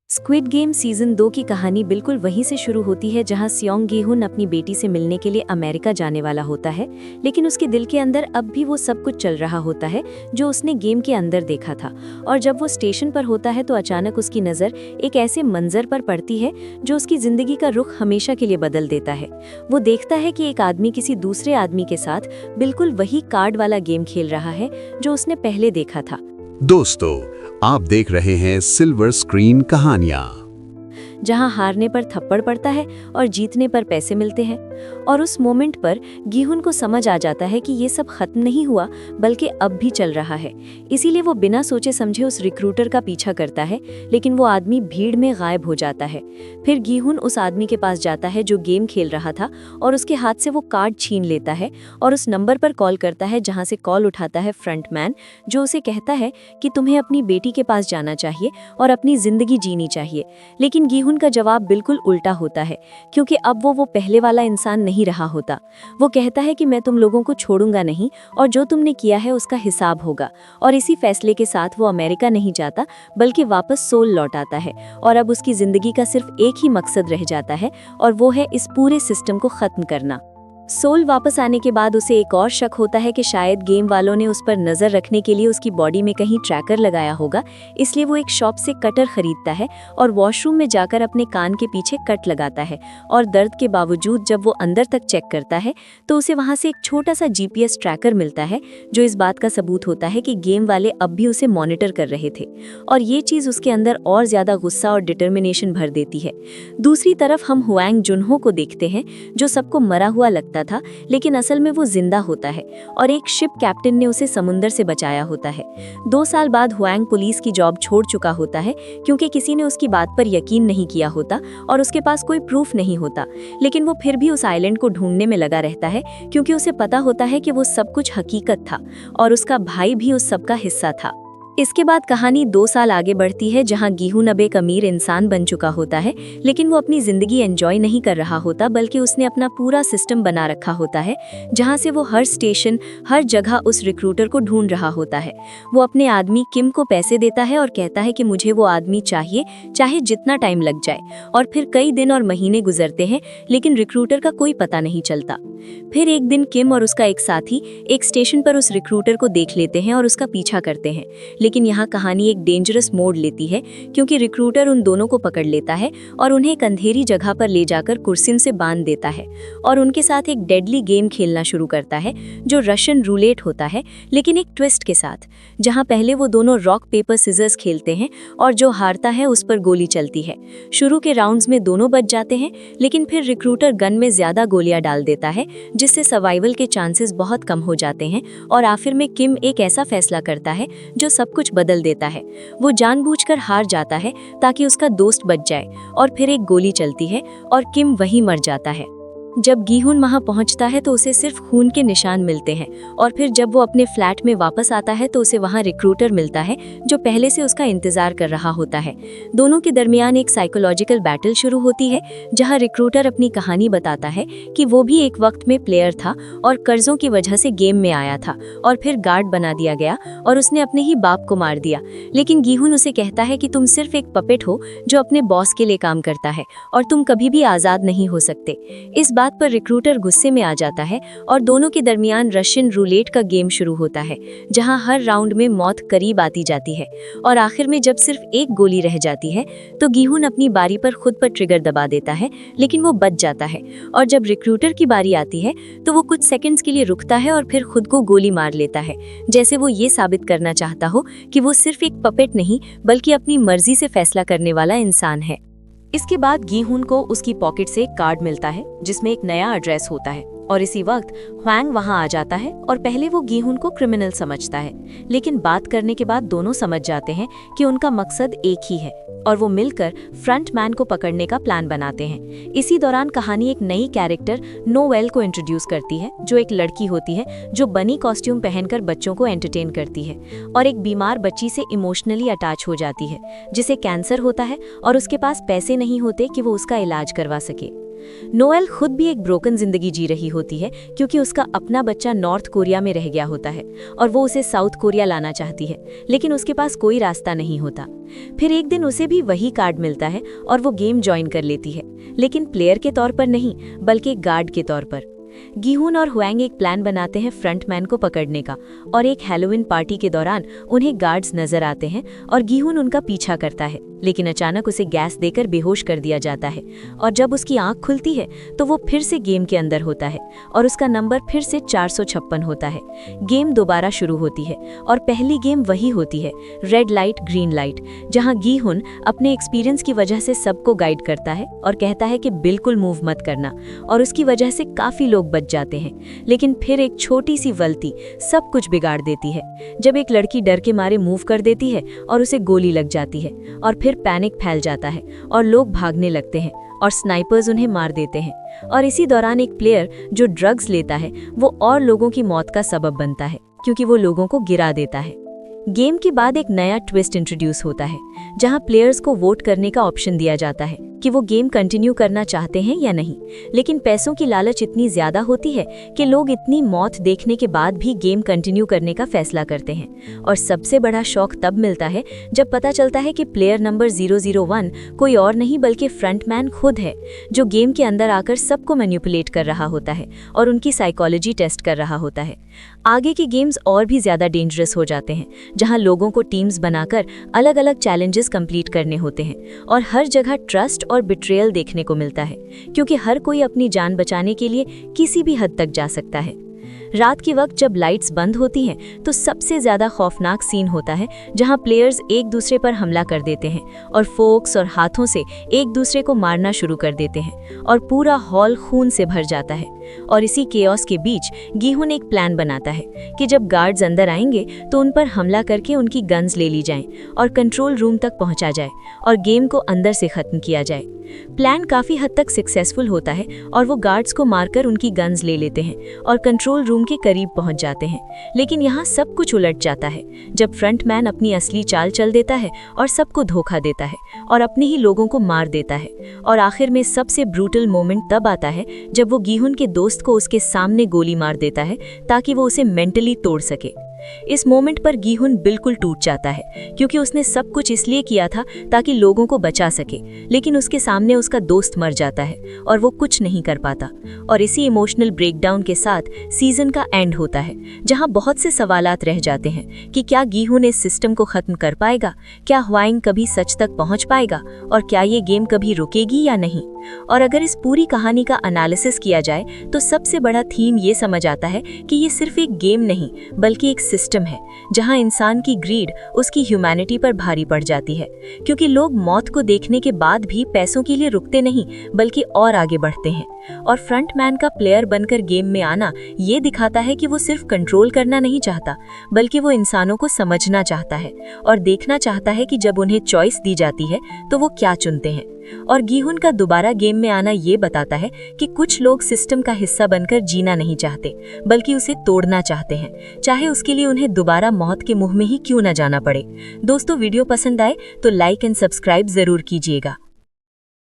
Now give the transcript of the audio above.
Squid game season 2 की कहानी बिल्कुल वहीं से शुरू होती है जहां सियोंग गी-हुन अपनी बेटी से मिलने के लिए अमेरिका जाने वाला होता है, लेकिन उसके दिल के अंदर अब भी वो सब कुछ चल रहा होता है जो उसने गेम के अंदर देखा था। और जब वो स्टेशन पर होता है तो अचानक उसकी नज़र एक ऐसे मंजर पर पड़ती है जो उसकी ज़िंदगी का रुख हमेशा के लिए बदल देता है। वो देखता है कि एक आदमी किसी दूसरे आदमी के साथ बिल्कुल वही कार्ड वाला गेम खेल रहा है जो उसने पहले देखा था। दोस्तों, आप देख रहे हैं सिल्वर स्क्रीन कहानियां। जहां हारने पर थप्पड़ पड़ता है और जीतने पर पैसे मिलते हैं। और उस मोमेंट पर गी-हुन को समझ आ जाता है कि ये सब खत्म नहीं हुआ बल्कि अब भी चल रहा है। इसीलिए वो बिना सोचे समझे उस रिक्रूटर का पीछा करता है, लेकिन वो आदमी भीड़ में गायब हो जाता है। फिर गी-हुन उस आदमी के पास जाता है जो गेम खेल रहा था और उसके हाथ से वो कार्ड छीन लेता है और उस नंबर पर कॉल करता है जहाँ से कॉल उठाता है फ्रंटमैन, जो उसे कहता है कि तुम्हें अपनी बेटी के पास जाना चाहिए और अपनी जिंदगी जीनी चाहिए। लेकिन गी-हुन का जवाब बिल्कुल उल्टा होता है, क्योंकि अब वो पहले वाला इंसान नहीं रहा होता। वो कहता है कि मैं तुम लोगों को छोड़ूंगा नहीं और जो तुमने किया है उसका हिसाब होगा। और इसी फैसले के साथ वो अमेरिका नहीं जाता बल्कि वापस सोल लौट आता है। और अब उसकी जिंदगी का सिर्फ एक ही मकसद रह जाता है और वो है इस पूरे सिस्टम को खत्म करना। सोल वापस आने के बाद उसे एक और शक होता है कि शायद गेम वालों ने उस पर नज़र रखने के लिए उसकी बॉडी में कहीं ट्रैकर लगाया होगा। इसलिए वो एक शॉप से कटर खरीदता है और वॉशरूम में जाकर अपने कान के पीछे कट लगाता है। और दर्द के बावजूद जब वो अंदर तक चेक करता है तो उसे वहाँ से एक छोटा सा GPS ट्रैकर मिलता है, जो इस बात का सबूत होता है कि गेम वाले अब भी उसे मॉनिटर कर रहे थे। और ये चीज़ उसके अंदर और ज़्यादा गुस्सा और डिटर्मिनेशन भर देती है। दूसरी तरफ हम हुआंग जुनहो को देखते हैं, जो सबको मरा हुआ लगता था, लेकिन असल में वो जिंदा होता है और एक शिप कैप्टन ने उसे समुंदर से बचाया होता है। 2 साल बाद हुआंग पुलिस की जॉब छोड़ चुका होता है, क्योंकि किसी ने उसकी बात पर यकीन नहीं किया होता और उसके पास कोई प्रूफ नहीं होता। लेकिन वो फिर भी उस आइलैंड को ढूंढने में लगा रहता है, क्योंकि उसे पता होता है कि वो सब कुछ हकीकत था और उसका भाई भी उस सब का हिस्सा था। इसके बाद कहानी 2 साल आगे बढ़ती है, जहां गी-हुन अब एक अमीर इंसान बन चुका होता है, लेकिन वो अपनी जिंदगी एंजॉय नहीं कर रहा होता, बल्कि उसने अपना पूरा सिस्टम बना रखा होता है, जहां से वो हर स्टेशन, हर जगह उस रिक्रूटर को ढूंढ रहा होता है। वो अपने आदमी किम को पैसे देता है और कहता है कि मुझे वो आदमी चाहिए, चाहे जितना टाइम लग जाए। और फिर कई दिन और महीने गुजरते हैं, लेकिन रिक्रूटर का कोई पता नहीं चलता। फिर एक दिन किम और उसका एक साथी एक स्टेशन पर उस रिक्रूटर को देख लेते हैं और उसका पीछा करते हैं। लेकिन यहाँ कहानी एक डेंजरस मोड़ लेती है, क्योंकि रिक्रूटर उन दोनों को पकड़ लेता है और उन्हें एक अंधेरी जगह पर ले जाकर कुर्सियों से बांध देता है और उनके साथ एक डेडली गेम खेलना शुरू करता है, जो रशियन रूलेट होता है, लेकिन एक ट्विस्ट के साथ। जहाँ पहले वो दोनों रॉक पेपर सिजर्स खेलते हैं और जो हारता है उस पर गोली चलती है। शुरू के राउंड्स में दोनों बच जाते हैं, लेकिन फिर रिक्रूटर गन में ज्यादा गोलियां डाल देता है, जिससे सर्वाइवल के चांसेस बहुत कम हो जाते हैं। और आखिर में किम एक ऐसा फैसला करता है जो सब कुछ बदल देता है। वो जानबूझकर हार जाता है ताकि उसका दोस्त बच जाए, और फिर एक गोली चलती है और किम वहीं मर जाता है। जब गी-हुन वहां पहुंचता है तो उसे सिर्फ खून के निशान मिलते हैं, और फिर जब वो अपने फ्लैट में वापस आता है तो उसे वहां रिक्रूटर मिलता है, जो पहले से उसका इंतजार कर रहा होता है। दोनों के दरमियान एक साइकोलॉजिकल बैटल शुरू होती है, जहां रिक्रूटर अपनी कहानी बताता है कि वो भी एक वक्त में प्लेयर था और कर्जों की वजह से गेम में आया था और फिर गार्ड बना दिया गया और उसने अपने ही बाप को मार दिया। लेकिन गी-हुन उसे कहता है कि तुम सिर्फ एक पपेट हो जो अपने बॉस के लिए काम करता है और तुम कभी भी आजाद नहीं हो सकते। इस बात पर रिक्रूटर गुस्से में आ जाता है और दोनों के दरमियान रशियन रूलेट का गेम शुरू होता है, जहां हर राउंड में मौत करीब आती जाती है। और आखिर में जब सिर्फ एक गोली रह जाती है तो गी-हुन अपनी बारी पर खुद पर ट्रिगर दबा देता है, लेकिन वो बच जाता है। और जब रिक्रूटर की बारी आती है तो वो कुछ सेकंड्स के लिए रुकता है और फिर खुद को गोली मार लेता है, जैसे वो ये साबित करना चाहता हो कि वो सिर्फ एक पपेट नहीं बल्कि अपनी मर्जी से फैसला करने वाला इंसान है। इसके बाद गी-हुन को उसकी पॉकेट से एक कार्ड मिलता है जिसमें एक नया एड्रेस होता है, और इसी वक्त हुआंग वहां आ जाता है। और पहले वो गी-हुन को क्रिमिनल समझता है, लेकिन बात करने के बाद दोनों समझ जाते हैं कि उनका मकसद एक ही है, और वो मिलकर फ्रंटमैन को पकड़ने का प्लान बनाते हैं। इसी दौरान कहानी एक नई कैरेक्टर नोवेल को इंट्रोड्यूस करती है, जो एक लड़की होती है जो बनी कॉस्ट्यूम पहनकर बच्चों को एंटरटेन करती है और एक बीमार बच्ची से इमोशनली अटैच हो जाती है, जिसे कैंसर होता है और उसके पास पैसे नहीं होते कि वो उसका इलाज करवा सके। नोएल खुद भी एक ब्रोकन जिंदगी जी रही होती है क्योंकि उसका अपना बच्चा नॉर्थ कोरिया में रह गया होता है और वो उसे साउथ कोरिया लाना चाहती है, लेकिन उसके पास कोई रास्ता नहीं होता। फिर एक दिन उसे भी वही कार्ड मिलता है और वो गेम ज्वाइन कर लेती है, लेकिन प्लेयर के तौर पर नहीं बल्कि एक गार्ड के तौर पर। गीहुन और हुएंग एक प्लान बनाते हैं फ्रंटमैन को पकड़ने का, और एक हैलोवीन पार्टी के दौरान उन्हें गार्ड्स नजर आते हैं और गीहुन उनका पीछा करता है, लेकिन अचानक उसे गैस देकर बेहोश कर दिया जाता है और जब उसकी आंख खुलती है तो वो फिर से गेम के अंदर होता है और उसका नंबर फिर से 456 होता है। गेम दोबारा शुरू होती है और पहली गेम वही होती है, रेड लाइट ग्रीन लाइट, जहां गीहुन अपने एक्सपीरियंस की वजह से सबको गाइड करता है और कहता है कि बिल्कुल मूव मत करना, और उसकी वजह से काफी लोग बच जाते हैं। लेकिन फिर एक छोटी सी गलती सब कुछ बिगाड़ देती है, जब एक लड़की डर के मारे मूव कर देती है और उसे गोली लग जाती है और फिर पैनिक फैल जाता है और लोग भागने लगते हैं और स्नाइपर्स उन्हें मार देते हैं। और इसी दौरान एक प्लेयर जो ड्रग्स लेता है वो और लोगों की मौत का सबब बनता है क्योंकि वो लोगों को गिरा देता है। गेम के बाद एक नया ट्विस्ट इंट्रोड्यूस होता है जहां प्लेयर्स को वोट करने का ऑप्शन दिया जाता है कि वो गेम कंटिन्यू करना चाहते हैं या नहीं, लेकिन पैसों की लालच इतनी ज्यादा होती है कि लोग इतनी मौत देखने के बाद भी गेम कंटिन्यू करने का फैसला करते हैं। और सबसे बड़ा शॉक तब मिलता है जब पता चलता है कि प्लेयर नंबर 001 कोई और नहीं बल्कि फ्रंटमैन खुद है, जो गेम के अंदर आकर सबको मैनिपुलेट कर रहा होता है और उनकी साइकोलॉजी टेस्ट कर रहा होता है। आगे के गेम्स और भी ज्यादा डेंजरस हो जाते हैं, जहां लोगों को टीम्स बनाकर अलग अलग चैलेंजेस कंप्लीट करने होते हैं और हर जगह ट्रस्ट और बिट्रेयल देखने को मिलता है क्योंकि हर कोई अपनी जान बचाने के लिए किसी भी हद तक जा सकता है। रात के वक्त जब लाइट्स बंद होती हैं तो सबसे ज्यादा खौफनाक सीन होता है जहां प्लेयर्स एक दूसरे पर हमला कर देते हैं और फोक्स और हाथों से एक दूसरे को मारना शुरू कर देते हैं और पूरा हॉल खून से भर जाता है। और इसी केओस के बीच गीहुन एक प्लान बनाता है कि जब गार्ड्स अंदर आएंगे तो उन पर हमला करके उनकी गन्स ले ली जाएं और कंट्रोल रूम तक पहुंचा जाए और गेम को अंदर से खत्म किया जाए। प्लान काफी हद तक सक्सेसफुल होता है और वो गार्ड्स को मारकर उनकी गन्स ले लेते हैं और कंट्रोल रूम के करीब पहुंच जाते हैं। लेकिन यहाँ सब कुछ उलट जाता है जब फ्रंटमैन अपनी असली चाल चल देता है और सबको धोखा देता है और अपने ही लोगों को मार देता है। और आखिर में सबसे ब्रूटल मोमेंट तब आता है जब वो गीहुन के दोस्त को उसके सामने गोली मार देता है ताकि वो उसे मेंटली तोड़ सके। इस मोमेंट पर गीहुन बिल्कुल टूट जाता है क्योंकि उसने सब कुछ इसलिए किया था ताकि लोगों को बचा सके, लेकिन उसके सामने उसका दोस्त मर जाता है और वो कुछ नहीं कर पाता। और इसी इमोशनल ब्रेकडाउन के साथ सीजन का एंड होता है जहां बहुत से सवालात रह जाते हैं कि क्या गीहुन इस सिस्टम को खत्म कर पाएगा, क्या हुएंग कभी सच तक पहुंच पाएगा और क्या ये गेम कभी रुकेगी या नहीं। और अगर इस पूरी कहानी का एनालिसिस किया जाए तो सबसे बड़ा थीम ये समझ आता है कि ये सिर्फ एक गेम नहीं बल्कि एक सिस्टम है जहां इंसान की ग्रीड उसकी ह्यूमैनिटी पर भारी पड़ जाती है, क्योंकि लोग मौत को देखने के बाद भी पैसों के लिए रुकते नहीं बल्कि और आगे बढ़ते हैं। और फ्रंटमैन का प्लेयर बनकर गेम में आना ये दिखाता है कि वो सिर्फ कंट्रोल करना नहीं चाहता बल्कि वो इंसानों को समझना चाहता है और देखना चाहता है कि जब उन्हें चॉइस दी जाती है तो वो क्या चुनते हैं। और गीहुन का दोबारा गेम में आना ये बताता है कि कुछ लोग सिस्टम का हिस्सा बनकर जीना नहीं चाहते बल्कि उसे तोड़ना चाहते हैं, चाहे उसके लिए उन्हें दोबारा मौत के मुंह में ही क्यों न जाना पड़े। दोस्तों, वीडियो पसंद आए तो लाइक एंड सब्सक्राइब जरूर कीजिएगा।